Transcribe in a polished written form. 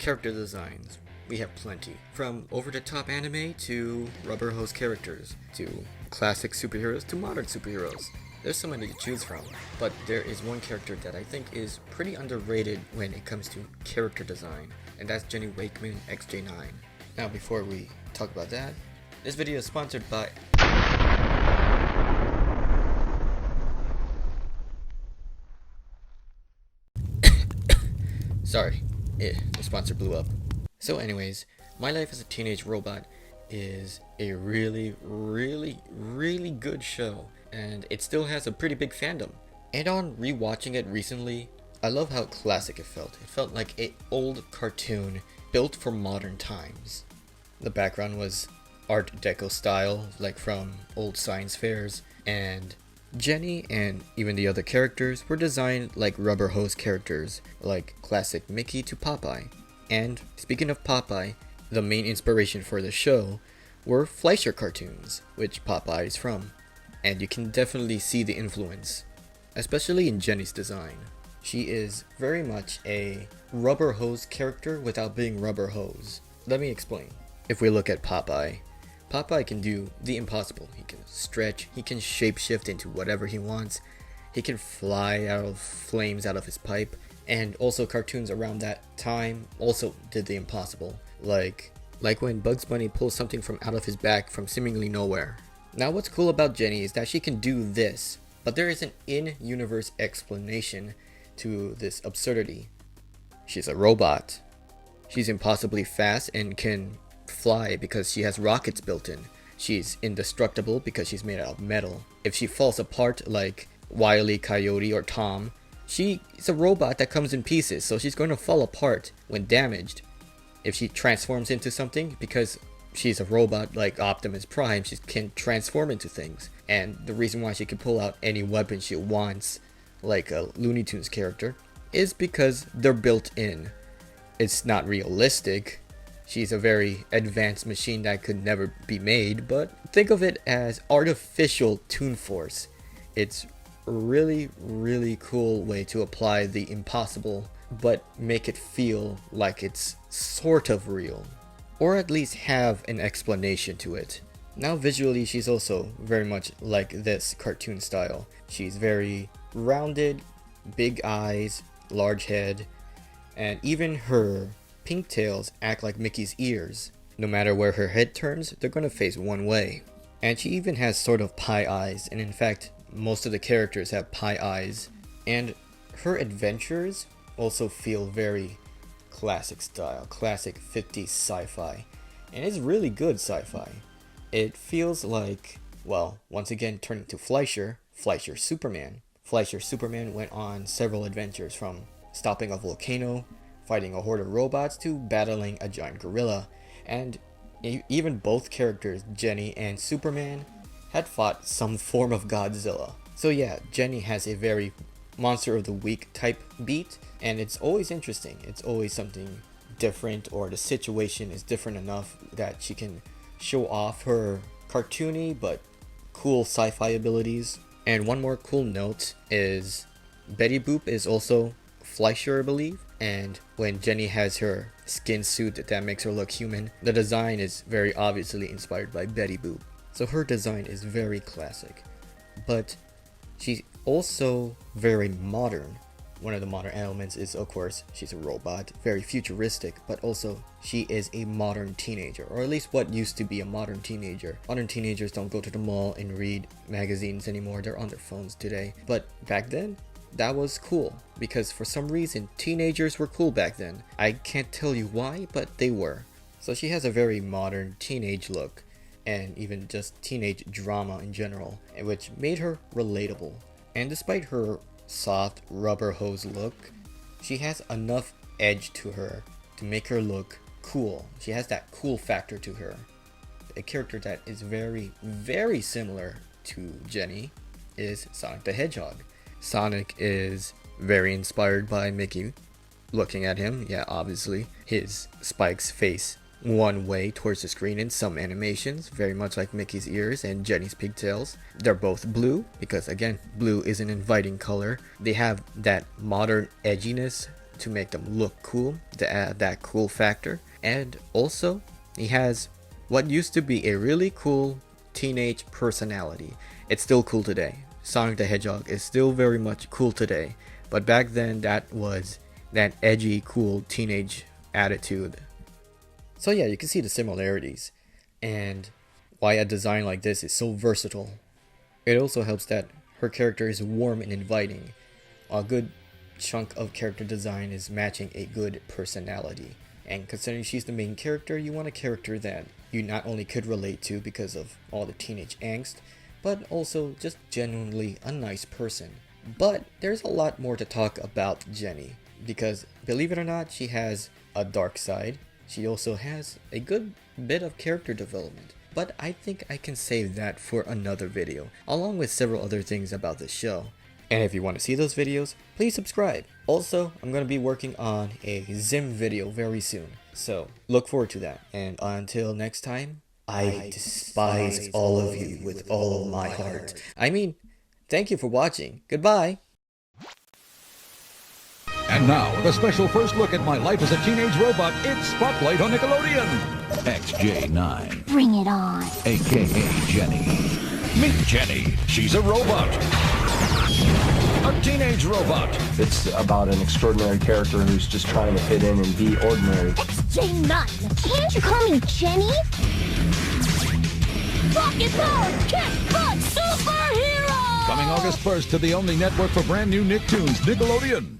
character designs, we have plenty. From over-the-top anime to rubber hose characters, to classic superheroes to modern superheroes. There's so many to choose from, but there is one character that I think is pretty underrated when it comes to character design, and that's Jenny Wakeman XJ9. Now before we talk about that, this video is sponsored by Sorry, the sponsor blew up. So anyways, My Life as a Teenage Robot is a really good show, and it still has a pretty big fandom. And on rewatching it recently, I love how classic it felt. It felt like an old cartoon built for modern times. The background was Art Deco style, like from old science fairs, and Jenny and even the other characters were designed like rubber hose characters, like classic Mickey to Popeye. And speaking of Popeye, the main inspiration for the show were Fleischer cartoons, which Popeye is from. And you can definitely see the influence, especially in Jenny's design. She is very much a rubber hose character without being rubber hose. Let me explain. If we look at Popeye, Popeye can do the impossible. He can stretch, he can shapeshift into whatever he wants, he can fly out of flames out of his pipe, and also cartoons around that time also did the impossible, like when Bugs Bunny pulls something from out of his back from seemingly nowhere. Now what's cool about Jenny is that she can do this, but there is an in-universe explanation to this absurdity. She's a robot. She's impossibly fast and can fly because she has rockets built in. She's indestructible because she's made out of metal. If she falls apart like Wile E. Coyote or Tom, she is a robot that comes in pieces, so she's going to fall apart when damaged. If she transforms into something, because she's a robot like Optimus Prime, she can transform into things. And the reason why she can pull out any weapon she wants, like a Looney Tunes character, is because they're built in. It's not realistic. She's a very advanced machine that could never be made, but think of it as artificial Toon Force. It's a really cool way to apply the impossible, but make it feel like it's sort of real. Or at least have an explanation to it. Now visually, she's also very much like this cartoon style. She's very rounded, big eyes, large head, and even her pink tails act like Mickey's ears. No matter where her head turns, they're gonna face one way. And she even has sort of pie eyes, and in fact, most of the characters have pie eyes. And her adventures also feel very classic style, classic 50s sci-fi. And it's really good sci-fi. It feels like, well, once again turning to Fleischer Superman. Fleischer Superman went on several adventures, from stopping a volcano, fighting a horde of robots, to battling a giant gorilla. And even both characters, Jenny and Superman, had fought some form of Godzilla. So yeah, Jenny has a very monster of the week type beat, and it's always interesting. It's always something different, or the situation is different enough that she can show off her cartoony but cool sci-fi abilities. And one more cool note is Betty Boop is also Fleischer, I believe. And when Jenny has her skin suit that makes her look human, the design is very obviously inspired by Betty Boop. So her design is very classic. But she's also very modern. One of the modern elements is, of course, she's a robot, very futuristic, but also she is a modern teenager, or at least what used to be a modern teenager. Modern teenagers don't go to the mall and read magazines anymore, they're on their phones today. But back then, that was cool, because for some reason, teenagers were cool back then. I can't tell you why, but they were. So she has a very modern teenage look, and even just teenage drama in general, which made her relatable. And despite her soft rubber hose look, she has enough edge to her to make her look cool. She has that cool factor to her. A character that is very similar to Jenny is Sonic the Hedgehog. Sonic is very inspired by Mickey. Looking at him, yeah, obviously, his spikes face one way towards the screen in some animations, very much like Mickey's ears and Jenny's pigtails. They're both blue, because again, blue is an inviting color. They have that modern edginess to make them look cool, to add that cool factor. And also, he has what used to be a really cool teenage personality. It's still cool today. Sonic the Hedgehog is still very much cool today, but back then that was that edgy, cool teenage attitude. So yeah, you can see the similarities and why a design like this is so versatile. It also helps that her character is warm and inviting. A good chunk of character design is matching a good personality. And considering she's the main character, you want a character that you not only could relate to because of all the teenage angst, but also just genuinely a nice person. But there's a lot more to talk about Jenny, because believe it or not, she has a dark side. She also has a good bit of character development. But I think I can save that for another video, along with several other things about this show. And if you want to see those videos, please subscribe. Also, I'm going to be working on a Zim video very soon, so look forward to that. And until next time, I despise all of you with all of my heart. I mean, thank you for watching. Goodbye. And now, the special first look at my life as a teenage robot, it's Spotlight on Nickelodeon. XJ9. Bring it on. AKA Jenny. Meet Jenny. She's a robot. A teenage robot. It's about an extraordinary character who's just trying to fit in and be ordinary. XJ9. Can't you call me Jenny? Rocket power, kick butt, superhero! Coming August 1st to the only network for brand new Nicktoons, Nickelodeon.